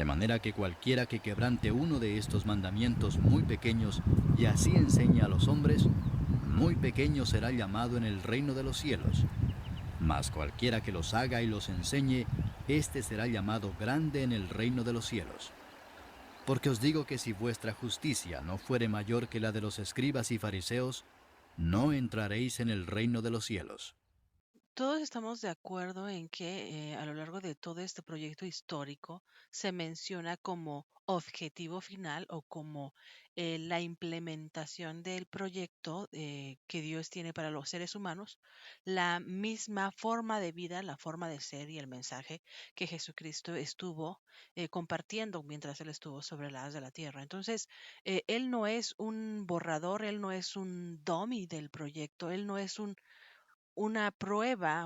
De manera que cualquiera que quebrante uno de estos mandamientos muy pequeños y así enseñe a los hombres, muy pequeño será llamado en el reino de los cielos. Mas cualquiera que los haga y los enseñe, éste será llamado grande en el reino de los cielos. Porque os digo que si vuestra justicia no fuere mayor que la de los escribas y fariseos, no entraréis en el reino de los cielos. Todos estamos de acuerdo en que a lo largo de todo este proyecto histórico se menciona como objetivo final o como la implementación del proyecto que Dios tiene para los seres humanos, la misma forma de vida, la forma de ser y el mensaje que Jesucristo estuvo compartiendo mientras Él estuvo sobre la haz de la tierra. Entonces, Él no es un borrador, Él no es un dummy del proyecto, Él no es una prueba,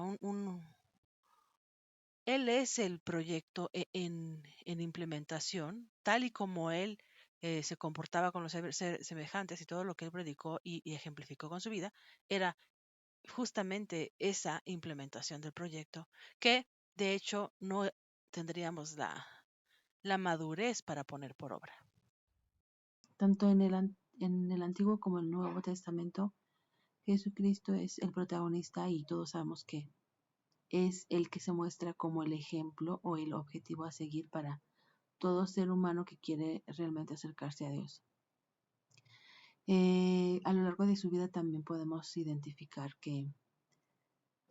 él es el proyecto en implementación, tal y como él se comportaba con los semejantes y todo lo que él predicó y ejemplificó con su vida, era justamente esa implementación del proyecto, que de hecho no tendríamos la madurez para poner por obra. Tanto en el Antiguo como el Nuevo Testamento, Jesucristo es el protagonista y todos sabemos que es el que se muestra como el ejemplo o el objetivo a seguir para todo ser humano que quiere realmente acercarse a Dios. A lo largo de su vida también podemos identificar que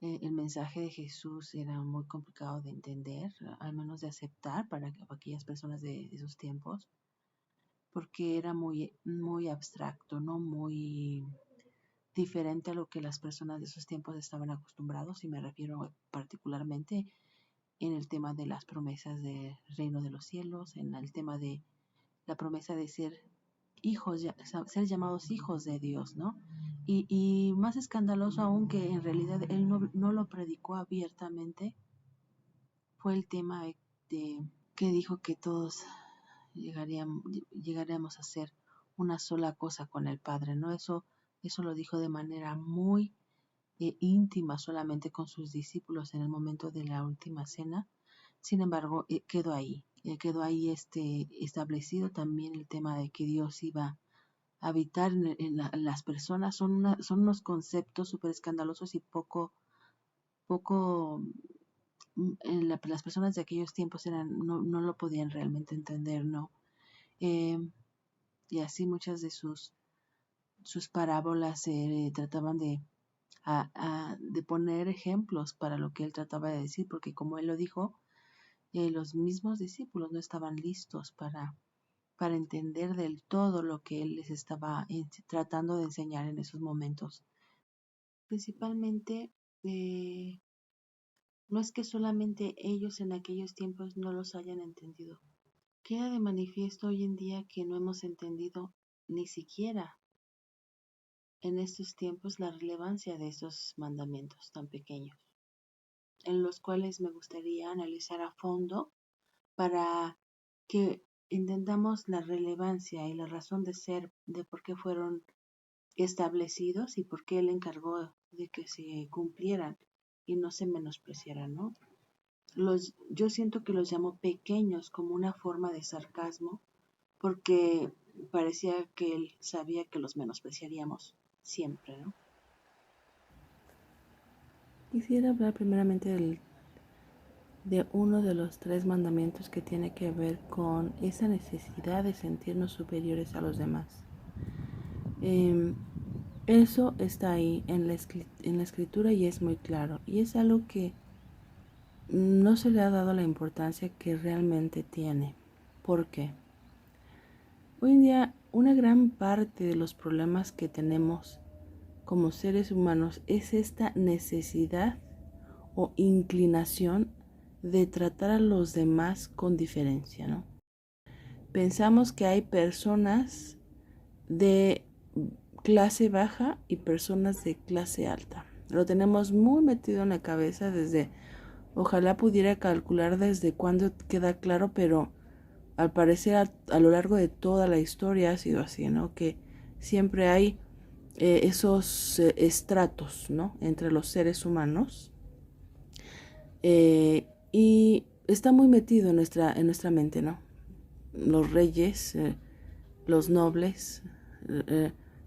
el mensaje de Jesús era muy complicado de entender, al menos de aceptar para aquellas personas de esos tiempos, porque era muy abstracto, no muy diferente a lo que las personas de esos tiempos estaban acostumbrados, y me refiero particularmente en el tema de las promesas del reino de los cielos, en el tema de la promesa de ser hijos, ser llamados hijos de Dios, ¿no? Y más escandaloso aún que en realidad él no lo predicó abiertamente, fue el tema de que dijo que todos llegaríamos a ser una sola cosa con el Padre, ¿no? Eso lo dijo de manera muy íntima solamente con sus discípulos en el momento de la última cena. Sin embargo, quedó ahí establecido también el tema de que Dios iba a habitar en las personas. Son unos conceptos súper escandalosos y poco las personas de aquellos tiempos no lo podían realmente entender, ¿no? Eh, y así muchas de sus parábolas trataban de poner ejemplos para lo que él trataba de decir, porque como él lo dijo, los mismos discípulos no estaban listos para entender del todo lo que él les estaba tratando de enseñar en esos momentos. Principalmente, no es que solamente ellos en aquellos tiempos no los hayan entendido. Queda de manifiesto hoy en día que no hemos entendido ni siquiera en estos tiempos la relevancia de esos mandamientos tan pequeños, en los cuales me gustaría analizar a fondo para que entendamos la relevancia y la razón de ser de por qué fueron establecidos y por qué él encargó de que se cumplieran y no se menospreciaran, ¿no? Yo siento que los llamo pequeños como una forma de sarcasmo, porque parecía que él sabía que los menospreciaríamos siempre, ¿no? Quisiera hablar primeramente de uno de los 3 mandamientos que tiene que ver con esa necesidad de sentirnos superiores a los demás. Eso está ahí en la escritura y es muy claro. Y es algo que no se le ha dado la importancia que realmente tiene. ¿Por qué? Hoy en día una gran parte de los problemas que tenemos como seres humanos es esta necesidad o inclinación de tratar a los demás con diferencia, ¿no? Pensamos que hay personas de clase baja y personas de clase alta. Lo tenemos muy metido en la cabeza ojalá pudiera calcular desde cuándo queda claro, pero al parecer a lo largo de toda la historia ha sido así, ¿no? Que siempre hay esos estratos, ¿no? Entre los seres humanos. Y está muy metido en nuestra mente, ¿no? los reyes, los nobles,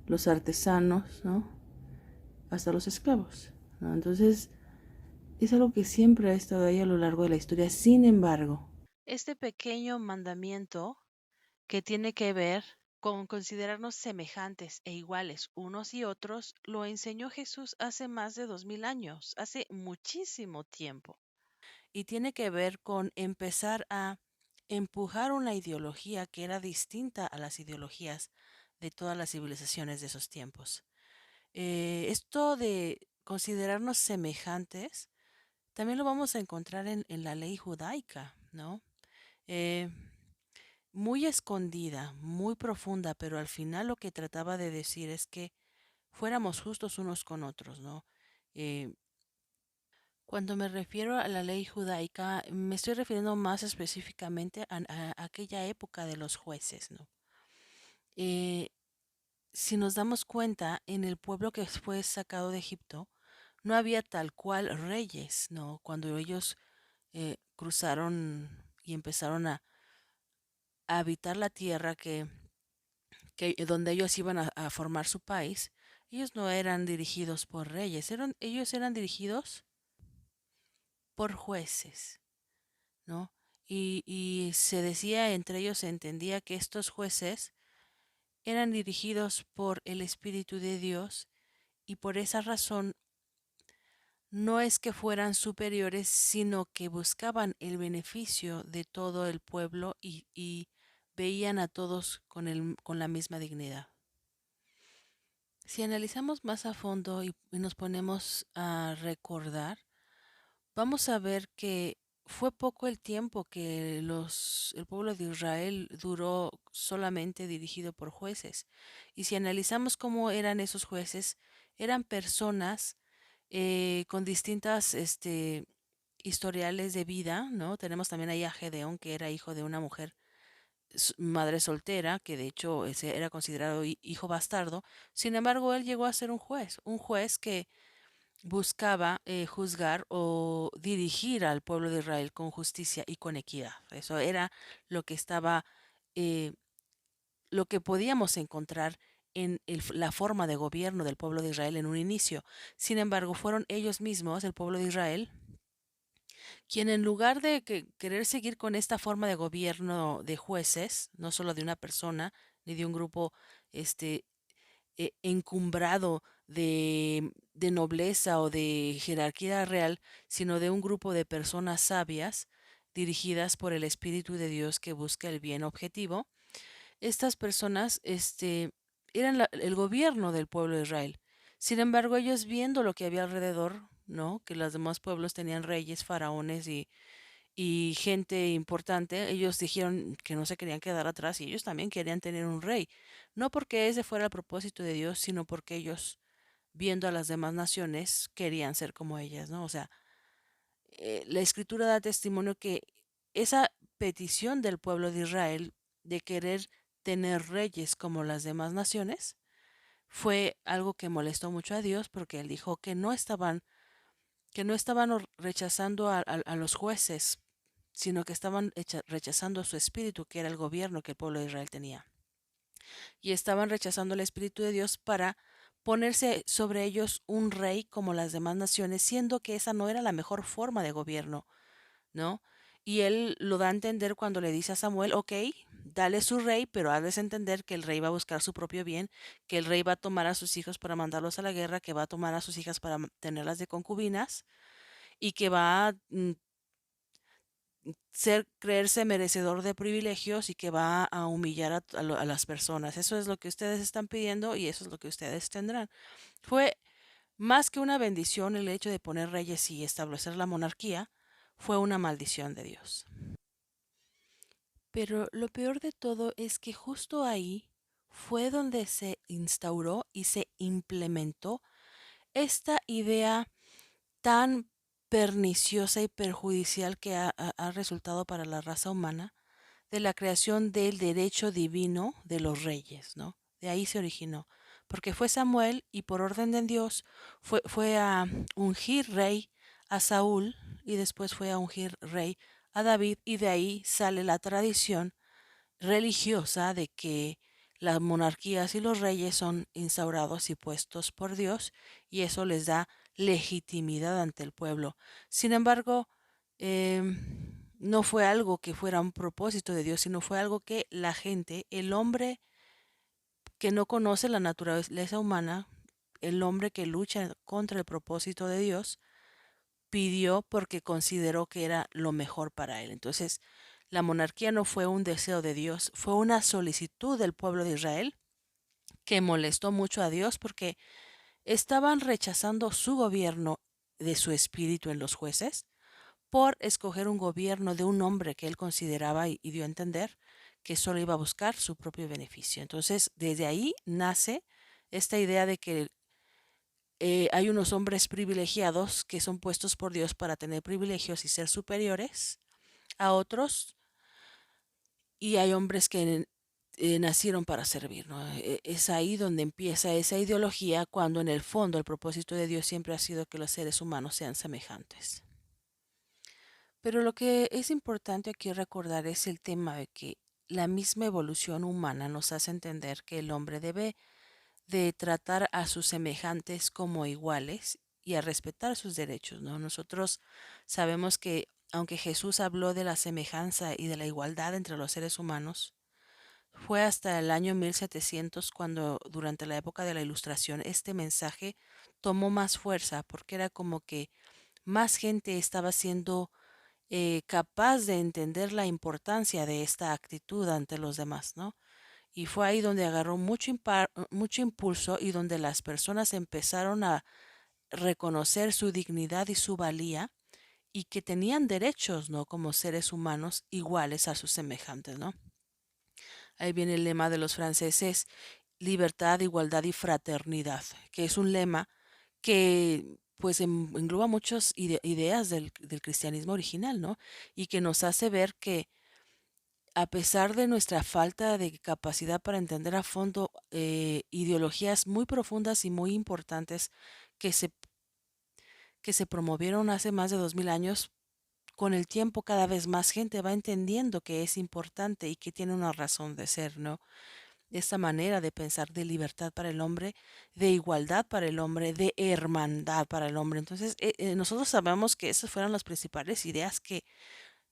los artesanos, ¿no? Hasta los esclavos, ¿no? Entonces, es algo que siempre ha estado ahí a lo largo de la historia. Sin embargo, Este pequeño mandamiento que tiene que ver con considerarnos semejantes e iguales unos y otros, lo enseñó Jesús hace más de 2000 años, hace muchísimo tiempo. Y tiene que ver con empezar a empujar una ideología que era distinta a las ideologías de todas las civilizaciones de esos tiempos. Esto de considerarnos semejantes también lo vamos a encontrar en la ley judaica, ¿no? Eh, Muy escondida, muy profunda, pero al final lo que trataba de decir es que fuéramos justos unos con otros, ¿no? Eh, Cuando me refiero a la ley judaica, me estoy refiriendo más específicamente a aquella época de los jueces, ¿no? Eh, si nos damos cuenta, en el pueblo que fue sacado de Egipto, no había tal cual reyes, ¿no? Cuando ellos cruzaron y empezaron a habitar la tierra que donde ellos iban a formar su país, ellos no eran dirigidos por reyes, ellos eran dirigidos por jueces, ¿no? Y se decía, entre ellos se entendía que estos jueces eran dirigidos por el Espíritu de Dios y por esa razón no es que fueran superiores, sino que buscaban el beneficio de todo el pueblo y veían a todos con la misma dignidad. Si analizamos más a fondo y nos ponemos a recordar, vamos a ver que fue poco el tiempo que el pueblo de Israel duró solamente dirigido por jueces. Y si analizamos cómo eran esos jueces, eran personas con distintas historiales de vida, ¿no? Tenemos también ahí a Gedeón, que era hijo de una mujer madre soltera, que de hecho ese era considerado hijo bastardo. Sin embargo, él llegó a ser un juez que buscaba juzgar o dirigir al pueblo de Israel con justicia y con equidad. Eso era lo que estaba, eh, lo que podíamos encontrar en la forma de gobierno del pueblo de Israel en un inicio. Sin embargo, fueron ellos mismos, el pueblo de Israel, quien en lugar de querer seguir con esta forma de gobierno de jueces, no solo de una persona ni de un grupo este, encumbrado de nobleza o de jerarquía real, sino de un grupo de personas sabias dirigidas por el Espíritu de Dios que busca el bien objetivo, estas personas eran el gobierno del pueblo de Israel. Sin embargo, ellos viendo lo que había alrededor, ¿no? Que los demás pueblos tenían reyes, faraones y gente importante, ellos dijeron que no se querían quedar atrás y ellos también querían tener un rey. No porque ese fuera el propósito de Dios, sino porque ellos, viendo a las demás naciones, querían ser como ellas, ¿no? O sea, la escritura da testimonio que esa petición del pueblo de Israel de querer tener reyes como las demás naciones fue algo que molestó mucho a Dios porque él dijo que no estaban rechazando a los jueces, sino que estaban rechazando su espíritu, que era el gobierno que el pueblo de Israel tenía. Y estaban rechazando el espíritu de Dios para ponerse sobre ellos un rey como las demás naciones, siendo que esa no era la mejor forma de gobierno, ¿no? Y él lo da a entender cuando le dice a Samuel, ok, dale su rey, pero hazles entender que el rey va a buscar su propio bien, que el rey va a tomar a sus hijos para mandarlos a la guerra, que va a tomar a sus hijas para tenerlas de concubinas y que va a creerse merecedor de privilegios y que va a humillar a las personas. Eso es lo que ustedes están pidiendo y eso es lo que ustedes tendrán. Fue más que una bendición el hecho de poner reyes y establecer la monarquía, fue una maldición de Dios. Pero lo peor de todo es que justo ahí fue donde se instauró y se implementó esta idea tan perniciosa y perjudicial que ha resultado para la raza humana de la creación del derecho divino de los reyes, ¿no? De ahí se originó, porque fue Samuel y por orden de Dios fue a ungir rey a Saúl y después fue a ungir rey a David y de ahí sale la tradición religiosa de que las monarquías y los reyes son instaurados y puestos por Dios y eso les da legitimidad ante el pueblo. Sin embargo, no fue algo que fuera un propósito de Dios, sino fue algo que la gente, el hombre que no conoce la naturaleza humana, el hombre que lucha contra el propósito de Dios, pidió porque consideró que era lo mejor para él. Entonces, la monarquía no fue un deseo de Dios, fue una solicitud del pueblo de Israel que molestó mucho a Dios porque estaban rechazando su gobierno de su espíritu en los jueces por escoger un gobierno de un hombre que él consideraba y dio a entender que solo iba a buscar su propio beneficio. Entonces, desde ahí nace esta idea de que hay unos hombres privilegiados que son puestos por Dios para tener privilegios y ser superiores a otros, y hay hombres que nacieron para servir, ¿no? Es ahí donde empieza esa ideología, cuando en el fondo el propósito de Dios siempre ha sido que los seres humanos sean semejantes. Pero lo que es importante aquí recordar es el tema de que la misma evolución humana nos hace entender que el hombre debe de tratar a sus semejantes como iguales y a respetar sus derechos, ¿no? Nosotros sabemos que aunque Jesús habló de la semejanza y de la igualdad entre los seres humanos, fue hasta el año 1700 cuando, durante la época de la Ilustración, este mensaje tomó más fuerza, porque era como que más gente estaba siendo capaz de entender la importancia de esta actitud ante los demás, ¿no? Y fue ahí donde agarró mucho impulso y donde las personas empezaron a reconocer su dignidad y su valía y que tenían derechos, ¿no? Como seres humanos iguales a sus semejantes, ¿no? Ahí viene el lema de los franceses: libertad, igualdad y fraternidad, que es un lema que pues engloba muchas ideas del cristianismo original, ¿no? Y que nos hace ver que a pesar de nuestra falta de capacidad para entender a fondo ideologías muy profundas y muy importantes que se, que se promovieron hace más de 2000 años, con el tiempo cada vez más gente va entendiendo que es importante y que tiene una razón de ser, ¿no? Esta manera de pensar de libertad para el hombre, de igualdad para el hombre, de hermandad para el hombre. Entonces, nosotros sabemos que esas fueron las principales ideas que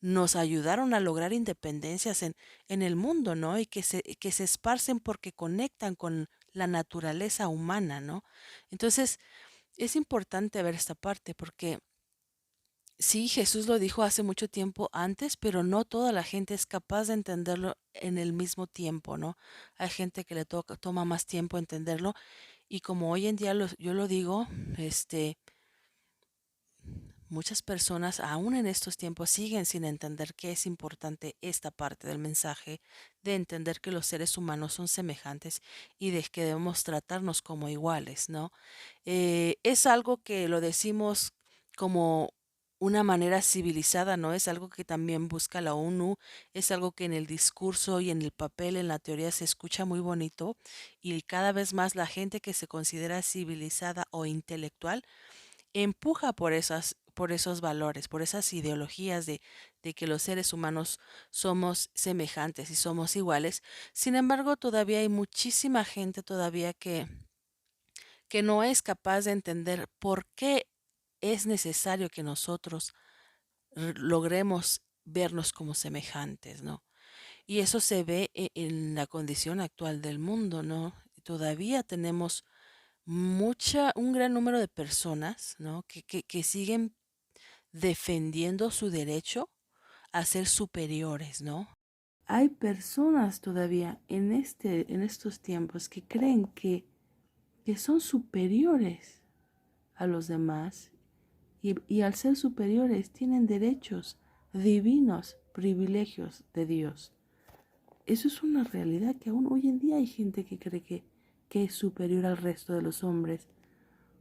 nos ayudaron a lograr independencias en el mundo, ¿no? Y que se esparcen porque conectan con la naturaleza humana, ¿no? Entonces, es importante ver esta parte porque sí, Jesús lo dijo hace mucho tiempo antes, pero no toda la gente es capaz de entenderlo en el mismo tiempo, ¿no? Hay gente que le toma más tiempo entenderlo y como hoy en día yo lo digo, muchas personas aún en estos tiempos siguen sin entender que es importante esta parte del mensaje, de entender que los seres humanos son semejantes y de que debemos tratarnos como iguales, ¿no? Es algo que lo decimos como una manera civilizada, ¿no? Es algo que también busca la ONU, es algo que en el discurso y en el papel, en la teoría, se escucha muy bonito y cada vez más la gente que se considera civilizada o intelectual empuja por esos valores, por esas ideologías de que los seres humanos somos semejantes y somos iguales. Sin embargo, todavía hay muchísima gente todavía que no es capaz de entender por qué es necesario que nosotros logremos vernos como semejantes, ¿no? Y eso se ve en la condición actual del mundo, ¿no? Todavía tenemos un gran número de personas, ¿no? Que siguen defendiendo su derecho a ser superiores, ¿no? Hay personas todavía en estos tiempos que creen que son superiores a los demás y al ser superiores tienen derechos divinos, privilegios de Dios. Eso es una realidad que aún hoy en día hay gente que cree que es superior al resto de los hombres,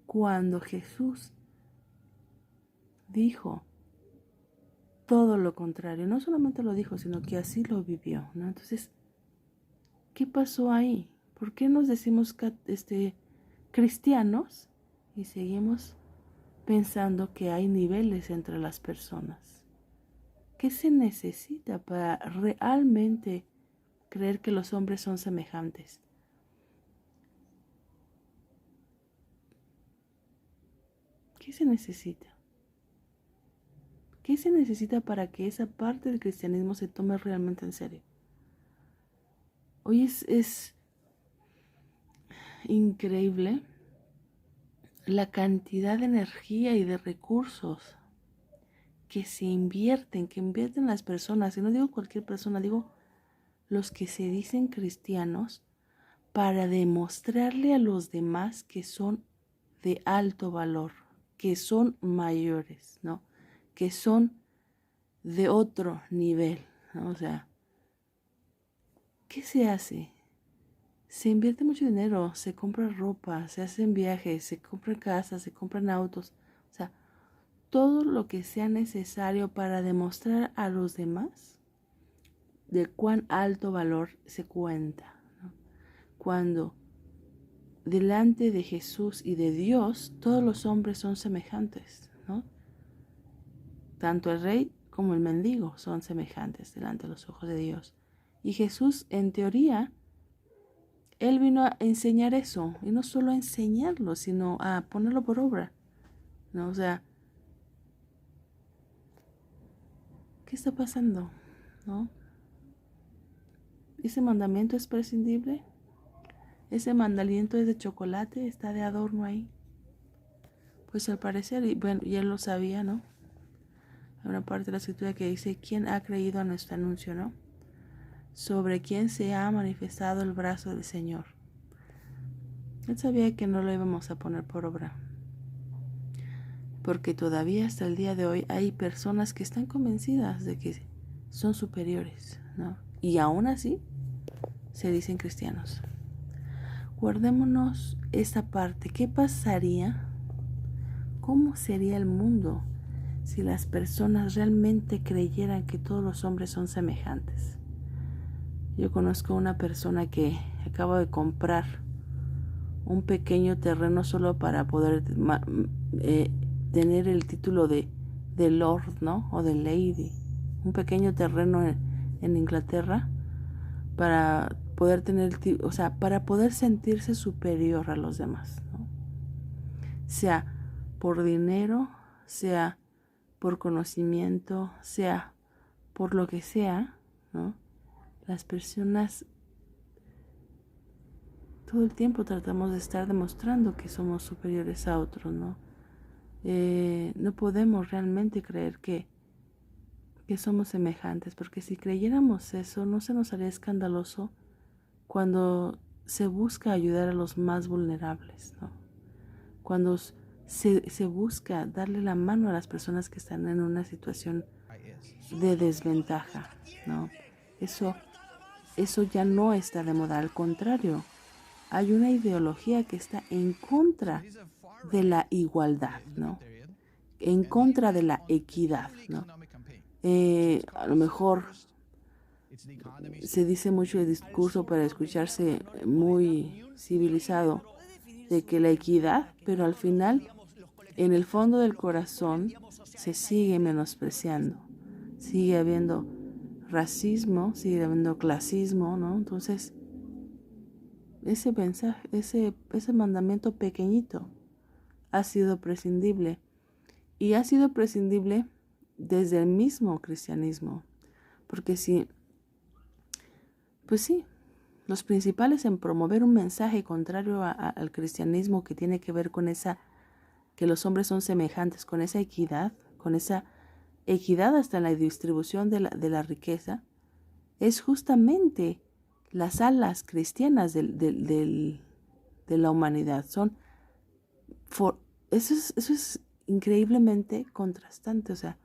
cuando Jesús dijo todo lo contrario. No solamente lo dijo, sino que así lo vivió, ¿no? Entonces, ¿qué pasó ahí? ¿Por qué nos decimos cristianos y seguimos pensando que hay niveles entre las personas? ¿Qué se necesita para realmente creer que los hombres son semejantes. ¿Qué se necesita? ¿Qué se necesita para que esa parte del cristianismo se tome realmente en serio? Hoy es increíble la cantidad de energía y de recursos que invierten las personas, y no digo cualquier persona, digo los que se dicen cristianos, para demostrarle a los demás que son de alto valor, que son mayores, ¿no? Que son de otro nivel, ¿no? O sea, ¿qué se hace? Se invierte mucho dinero, se compra ropa, se hacen viajes, se compran casas, se compran autos, o sea, todo lo que sea necesario para demostrar a los demás de cuán alto valor se cuenta, ¿no? Cuando delante de Jesús y de Dios todos los hombres son semejantes, ¿no? Tanto el rey como el mendigo son semejantes delante de los ojos de Dios. Y Jesús, en teoría, Él vino a enseñar eso, y no solo a enseñarlo, sino a ponerlo por obra, ¿no? O sea, ¿qué está pasando? ¿No? ¿Ese mandamiento es prescindible? ¿Ese mandamiento es de chocolate? ¿Está de adorno ahí? Pues al parecer, y bueno, ya lo sabía, ¿no? Hay una parte de la escritura que dice, ¿quién ha creído a nuestro anuncio, no? Sobre quién se ha manifestado el brazo del Señor. Él sabía que no lo íbamos a poner por obra, porque todavía hasta el día de hoy hay personas que están convencidas de que son superiores, ¿no? Y aún así se dicen cristianos. Guardémonos esta parte. ¿Qué pasaría? ¿Cómo sería el mundo si las personas realmente creyeran que todos los hombres son semejantes? Yo conozco una persona que acaba de comprar un pequeño terreno solo para poder tener el título de Lord, ¿no? O de Lady. Un pequeño terreno en Inglaterra para poder tener, o sea, para poder sentirse superior a los demás, ¿no? Sea por dinero, sea por conocimiento, sea por lo que sea, ¿no? Las personas todo el tiempo tratamos de estar demostrando que somos superiores a otros, ¿no? No podemos realmente creer que somos semejantes, porque si creyéramos eso, no se nos haría escandaloso cuando se busca ayudar a los más vulnerables, ¿no? Cuando se busca darle la mano a las personas que están en una situación de desventaja, ¿no? Eso ya no está de moda, al contrario, hay una ideología que está en contra de la igualdad, ¿no? En contra de la equidad, ¿no? A lo mejor se dice mucho el discurso para escucharse muy civilizado de que la equidad, pero al final, en el fondo del corazón, se sigue menospreciando. Sigue habiendo racismo, sigue habiendo clasismo, ¿no? Entonces, ese mensaje, ese mandamiento pequeñito ha sido prescindible. Y ha sido prescindible desde el mismo cristianismo. Porque pues sí, los principales en promover un mensaje contrario al cristianismo que tiene que ver con que los hombres son semejantes, con esa equidad hasta en la distribución de la riqueza, es justamente las alas cristianas de la humanidad. Eso es increíblemente contrastante, o sea,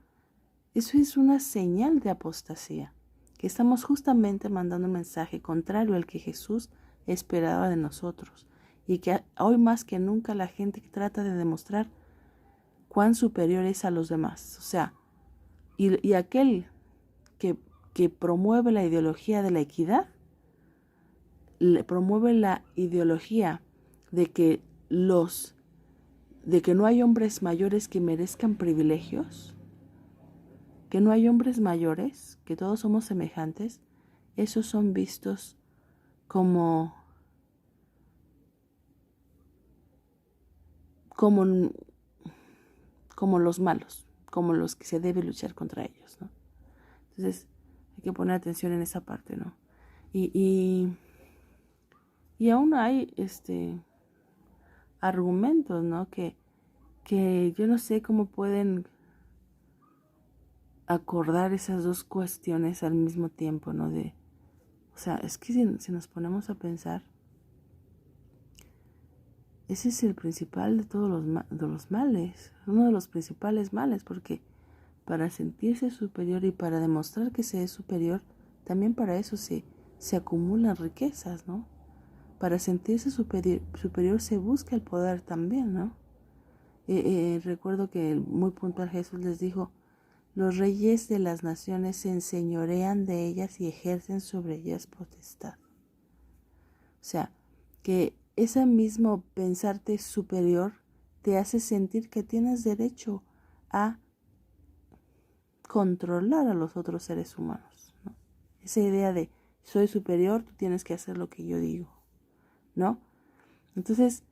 eso es una señal de apostasía, que estamos justamente mandando un mensaje contrario al que Jesús esperaba de nosotros, y que hoy más que nunca la gente trata de demostrar cuán superior es a los demás, o sea, y aquel que promueve la ideología de la equidad, promueve la ideología de que no hay hombres mayores que merezcan privilegios, que no hay hombres mayores, que todos somos semejantes. esos son vistos como los malos, como los que se debe luchar contra ellos, ¿no? Entonces hay que poner atención en esa parte, ¿no? Y aún hay argumentos, ¿no? Que yo no sé cómo pueden acordar esas dos cuestiones al mismo tiempo, ¿no? O sea, es que si nos ponemos a pensar, ese es el principal de todos los males, uno de los principales males, porque para sentirse superior y para demostrar que se es superior, también para eso se acumulan riquezas, ¿no? Para sentirse superior se busca el poder también, ¿no? Recuerdo que muy puntual Jesús les dijo, los reyes de las naciones se enseñorean de ellas y ejercen sobre ellas potestad. O sea, que ese mismo pensarte superior te hace sentir que tienes derecho a controlar a los otros seres humanos, ¿no? Esa idea de soy superior, tú tienes que hacer lo que yo digo, ¿no? Entonces,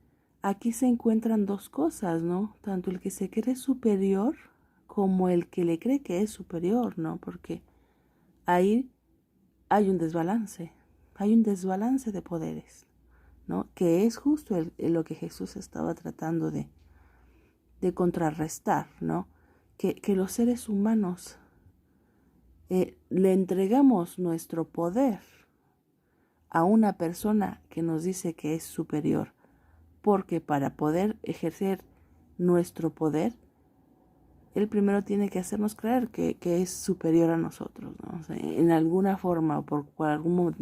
aquí se encuentran dos cosas, ¿no? Tanto el que se cree superior como el que le cree que es superior, ¿no? Porque ahí hay un desbalance de poderes, ¿no? Que es justo lo que Jesús estaba tratando de contrarrestar, ¿no? Que los seres humanos le entregamos nuestro poder a una persona que nos dice que es superior, porque para poder ejercer nuestro poder, él primero tiene que hacernos creer que es superior a nosotros, ¿no? O sea, en alguna forma o por algún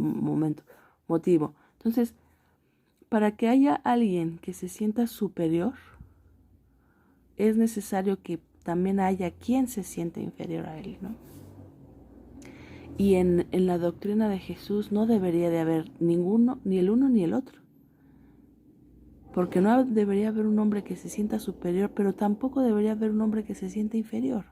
motivo. Entonces, para que haya alguien que se sienta superior, es necesario que también haya quien se siente inferior a él, ¿no? Y en la doctrina de Jesús no debería de haber ninguno, ni el uno ni el otro. Porque no debería haber un hombre que se sienta superior, pero tampoco debería haber un hombre que se sienta inferior.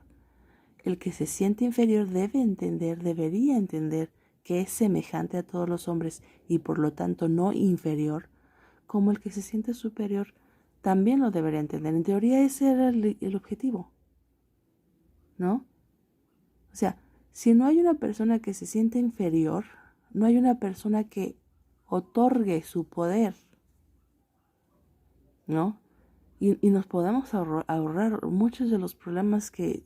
El que se siente inferior debería entender que es semejante a todos los hombres y por lo tanto no inferior, como el que se siente superior también lo debería entender. En teoría ese era el objetivo, ¿no? O sea, si no hay una persona que se siente inferior, no hay una persona que otorgue su poder, ¿no? Y nos podemos ahorrar muchos de los problemas que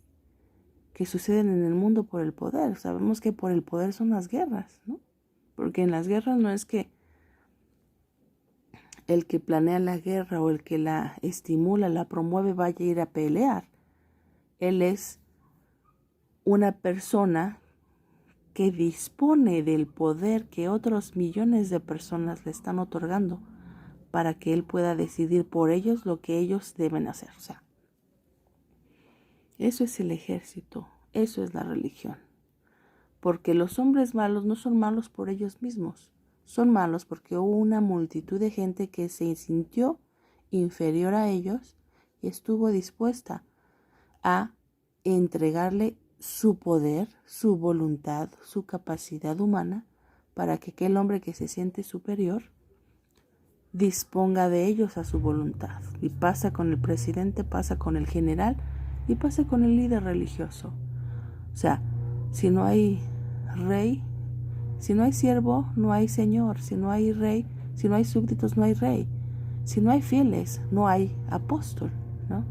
suceden en el mundo por el poder. Sabemos que por el poder son las guerras, ¿no? Porque en las guerras no es que el que planea la guerra o el que la estimula, la promueve, vaya a ir a pelear. Él es una persona que dispone del poder que otros millones de personas le están otorgando para que él pueda decidir por ellos lo que ellos deben hacer. O sea, eso es el ejército, eso es la religión. Porque los hombres malos no son malos por ellos mismos, son malos porque hubo una multitud de gente que se sintió inferior a ellos y estuvo dispuesta a entregarle su poder, su voluntad, su capacidad humana para que aquel hombre que se siente superior disponga de ellos a su voluntad. Y pasa con el presidente, pasa con el general y pasa con el líder religioso. O sea, si no hay rey, si no hay siervo, no hay señor. Si no hay rey, si no hay súbditos, no hay rey. Si no hay fieles, no hay apóstol, ¿no?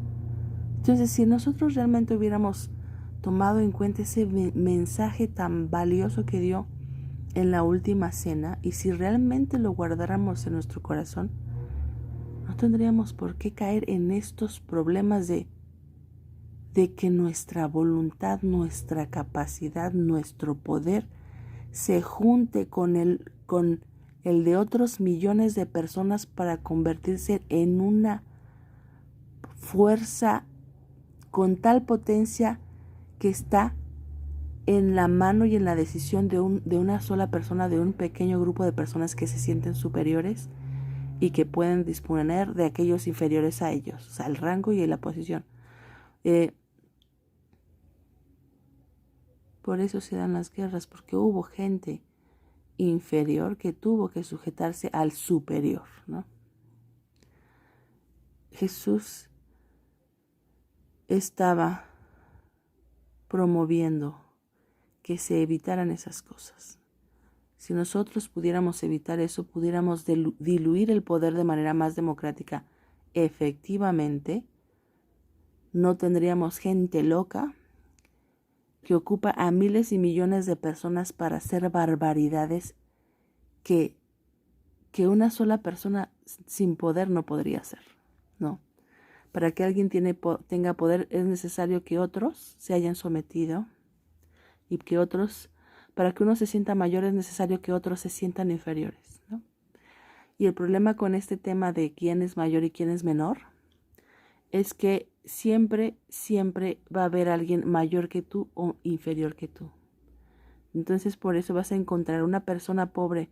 Entonces, si nosotros realmente hubiéramos tomado en cuenta ese mensaje tan valioso que dio en la última cena, y si realmente lo guardáramos en nuestro corazón, no tendríamos por qué caer en estos problemas de que nuestra voluntad, nuestra capacidad, nuestro poder se junte con el de otros millones de personas para convertirse en una fuerza con tal potencia que está en la mano y en la decisión de una sola persona, de un pequeño grupo de personas que se sienten superiores y que pueden disponer de aquellos inferiores a ellos, o sea, el rango y la posición. Por eso se dan las guerras, porque hubo gente inferior que tuvo que sujetarse al superior, ¿no? Jesús estaba promoviendo que se evitaran esas cosas. Si nosotros pudiéramos evitar eso, pudiéramos diluir el poder de manera más democrática, efectivamente, no tendríamos gente loca que ocupa a miles y millones de personas para hacer barbaridades que una sola persona sin poder no podría hacer, ¿no? Para que alguien tenga poder es necesario que otros se hayan sometido y que otros, para que uno se sienta mayor es necesario que otros se sientan inferiores, ¿no? Y el problema con este tema de quién es mayor y quién es menor es que siempre va a haber alguien mayor que tú o inferior que tú. Entonces por eso vas a encontrar una persona pobre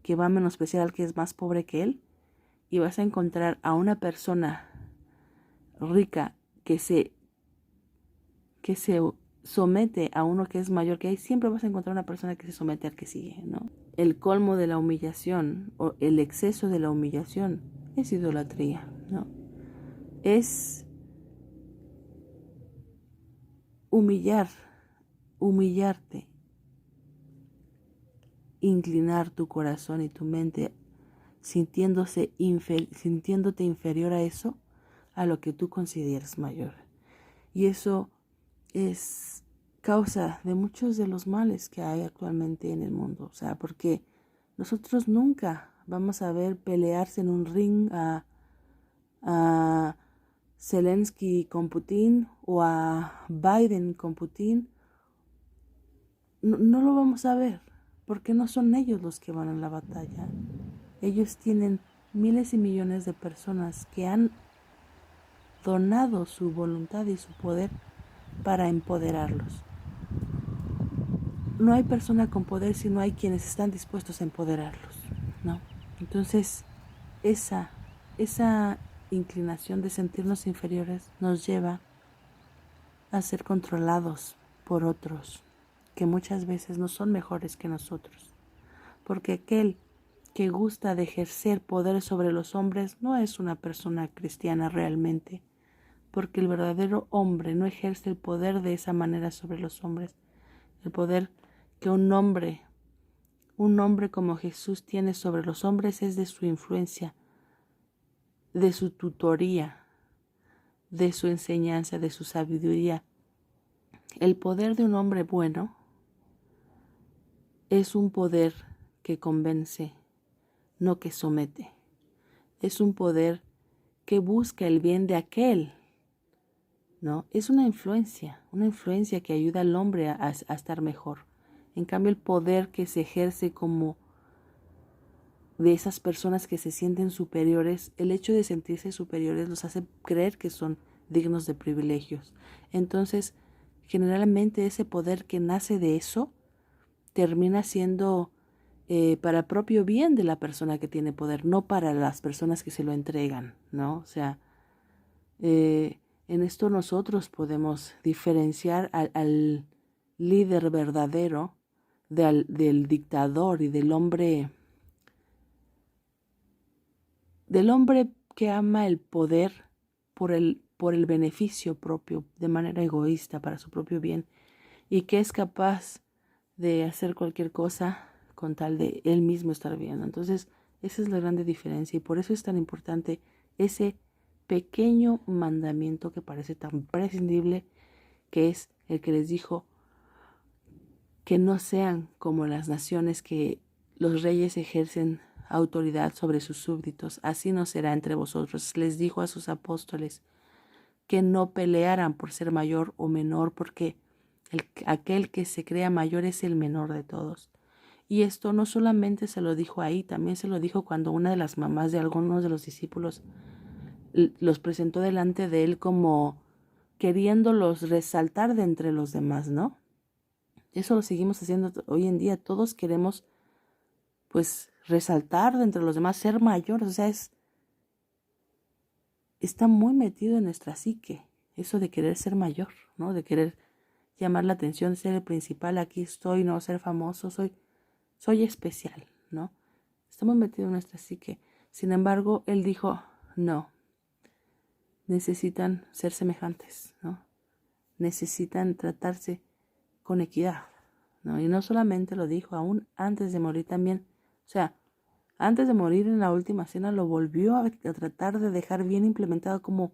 que va a menospreciar al que es más pobre que él, y vas a encontrar a una persona rica que se somete a uno que es mayor que él. Siempre vas a encontrar una persona que se somete al que sigue, ¿no? El colmo de la humillación o el exceso de la humillación es idolatría, ¿no? Es humillarte, inclinar tu corazón y tu mente sintiéndote inferior a eso, a lo que tú consideras mayor. Y eso es causa de muchos de los males que hay actualmente en el mundo. O sea, porque nosotros nunca vamos a ver pelearse en un ring a Zelensky con Putin o a Biden con Putin. No lo vamos a ver, porque no son ellos los que van a la batalla. Ellos tienen miles y millones de personas que han donado su voluntad y su poder para empoderarlos. No hay persona con poder si no hay quienes están dispuestos a empoderarlos, ¿no? Entonces, esa inclinación de sentirnos inferiores nos lleva a ser controlados por otros, que muchas veces no son mejores que nosotros. Porque aquel que gusta de ejercer poder sobre los hombres no es una persona cristiana realmente, porque el verdadero hombre no ejerce el poder de esa manera sobre los hombres. El poder que un hombre como Jesús tiene sobre los hombres es de su influencia, de su tutoría, de su enseñanza, de su sabiduría. El poder de un hombre bueno es un poder que convence, no que somete. Es un poder que busca el bien de aquel, ¿no? Es una influencia que ayuda al hombre a estar mejor. En cambio, el poder que se ejerce como de esas personas que se sienten superiores, el hecho de sentirse superiores los hace creer que son dignos de privilegios. Entonces, generalmente ese poder que nace de eso termina siendo para propio bien de la persona que tiene poder, no para las personas que se lo entregan, ¿no? O sea, en esto nosotros podemos diferenciar al líder verdadero del dictador y del hombre que ama el poder por el beneficio propio, de manera egoísta, para su propio bien, y que es capaz de hacer cualquier cosa con tal de él mismo estar bien. Entonces, esa es la grande diferencia, y por eso es tan importante ese pequeño mandamiento que parece tan prescindible, que es el que les dijo que no sean como las naciones que los reyes ejercen autoridad sobre sus súbditos. Así no será entre vosotros. Les dijo a sus apóstoles que no pelearan por ser mayor o menor, porque aquel que se crea mayor es el menor de todos. Y esto no solamente se lo dijo ahí, también se lo dijo cuando una de las mamás de algunos de los discípulos los presentó delante de él como queriéndolos resaltar de entre los demás, ¿no? Eso lo seguimos haciendo hoy en día. Todos queremos, pues, resaltar de entre los demás, ser mayores. O sea, está muy metido en nuestra psique eso de querer ser mayor, ¿no? De querer llamar la atención, ser el principal. Aquí estoy, no ser famoso. soy especial, ¿no? Estamos metidos en nuestra psique. Sin embargo, él dijo, no, necesitan ser semejantes, ¿no? Necesitan tratarse con equidad, ¿no? Y no solamente lo dijo, aún antes de morir también, o sea, antes de morir en la última cena lo volvió a tratar de dejar bien implementado como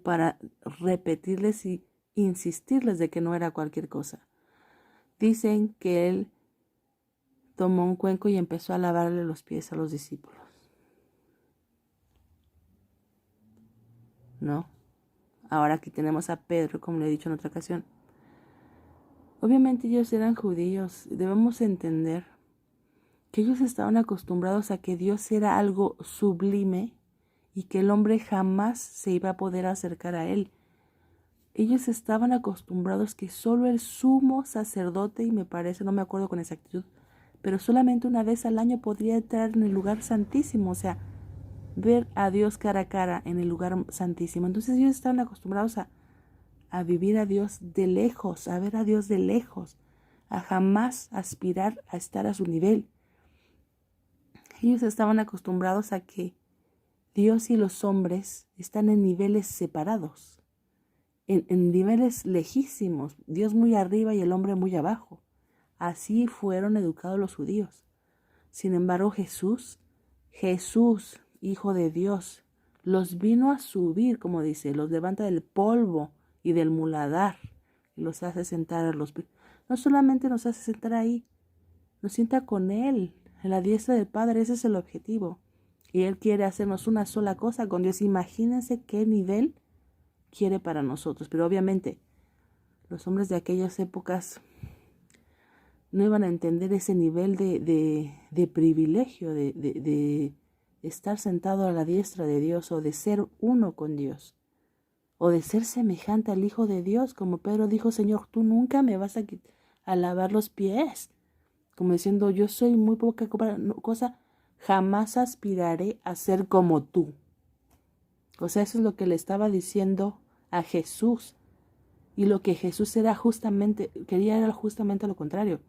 para repetirles y insistirles de que no era cualquier cosa. Dicen que él tomó un cuenco y empezó a lavarle los pies a los discípulos, ¿no? Ahora aquí tenemos a Pedro, como le he dicho en otra ocasión. Obviamente ellos eran judíos. Debemos entender que ellos estaban acostumbrados a que Dios era algo sublime y que el hombre jamás se iba a poder acercar a él. Ellos estaban acostumbrados que solo el sumo sacerdote, y me parece, no me acuerdo con exactitud, pero solamente una vez al año podría entrar en el lugar santísimo, o sea, ver a Dios cara a cara en el lugar santísimo. Entonces ellos estaban acostumbrados a vivir a Dios de lejos, a ver a Dios de lejos, a jamás aspirar a estar a su nivel. Ellos estaban acostumbrados a que Dios y los hombres están en niveles separados, en niveles lejísimos, Dios muy arriba y el hombre muy abajo. Así fueron educados los judíos. Sin embargo, Jesús, Hijo de Dios, los vino a subir, como dice, los levanta del polvo y del muladar y los hace sentar a los pies. No solamente nos hace sentar ahí, nos sienta con Él, en la diestra del Padre. Ese es el objetivo. Y Él quiere hacernos una sola cosa con Dios. Imagínense qué nivel quiere para nosotros. Pero obviamente, los hombres de aquellas épocas no iban a entender ese nivel de privilegio, de estar sentado a la diestra de Dios, o de ser uno con Dios, o de ser semejante al Hijo de Dios, como Pedro dijo, Señor, tú nunca me vas a lavar los pies, como diciendo, yo soy muy poca cosa, jamás aspiraré a ser como tú. O sea, eso es lo que le estaba diciendo a Jesús, y lo que Jesús quería era justamente lo contrario,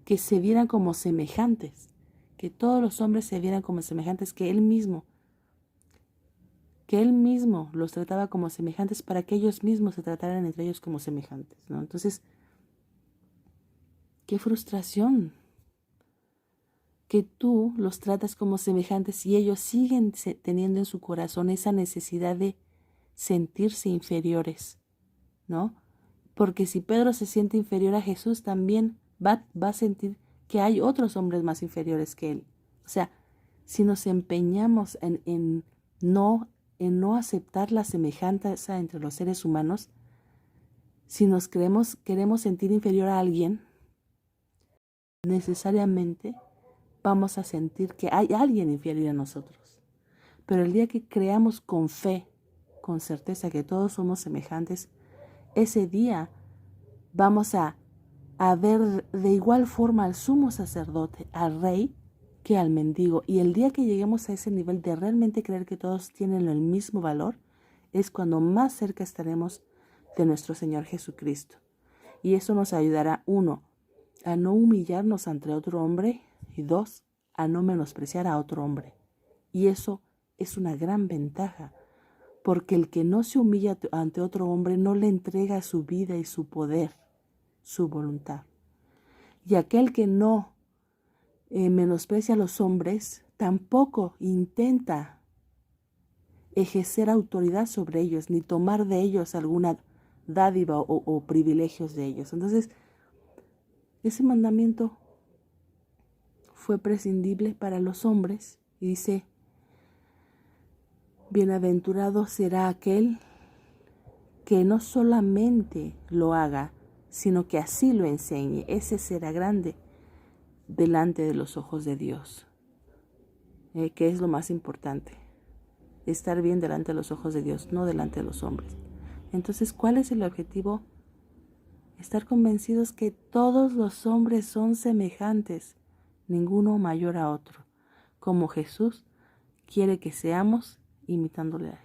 que se vieran como semejantes, que todos los hombres se vieran como semejantes, que Él mismo los trataba como semejantes para que ellos mismos se trataran entre ellos como semejantes, ¿no? Entonces, qué frustración que tú los tratas como semejantes y ellos siguen teniendo en su corazón esa necesidad de sentirse inferiores, ¿no? Porque si Pedro se siente inferior a Jesús, también va a sentir que hay otros hombres más inferiores que él. O sea, si nos empeñamos en no aceptar la semejanza entre los seres humanos, si nos queremos sentir inferior a alguien, necesariamente vamos a sentir que hay alguien inferior a nosotros. Pero el día que creamos con fe, con certeza que todos somos semejantes, ese día vamos a ver de igual forma al sumo sacerdote, al rey, que al mendigo. Y el día que lleguemos a ese nivel de realmente creer que todos tienen el mismo valor, es cuando más cerca estaremos de nuestro Señor Jesucristo. Y eso nos ayudará, 1, a no humillarnos ante otro hombre, y 2, a no menospreciar a otro hombre. Y eso es una gran ventaja, porque el que no se humilla ante otro hombre no le entrega su vida y su poder, su voluntad. Y aquel que no menosprecia a los hombres, tampoco intenta ejercer autoridad sobre ellos, ni tomar de ellos alguna dádiva o privilegios de ellos. Entonces, ese mandamiento fue prescindible para los hombres y dice, bienaventurado será aquel que no solamente lo haga, sino que así lo enseñe. Ese será grande delante de los ojos de Dios, que es lo más importante, estar bien delante de los ojos de Dios, no delante de los hombres. Entonces, ¿cuál es el objetivo? Estar convencidos que todos los hombres son semejantes, ninguno mayor a otro, como Jesús quiere que seamos imitándole a Él.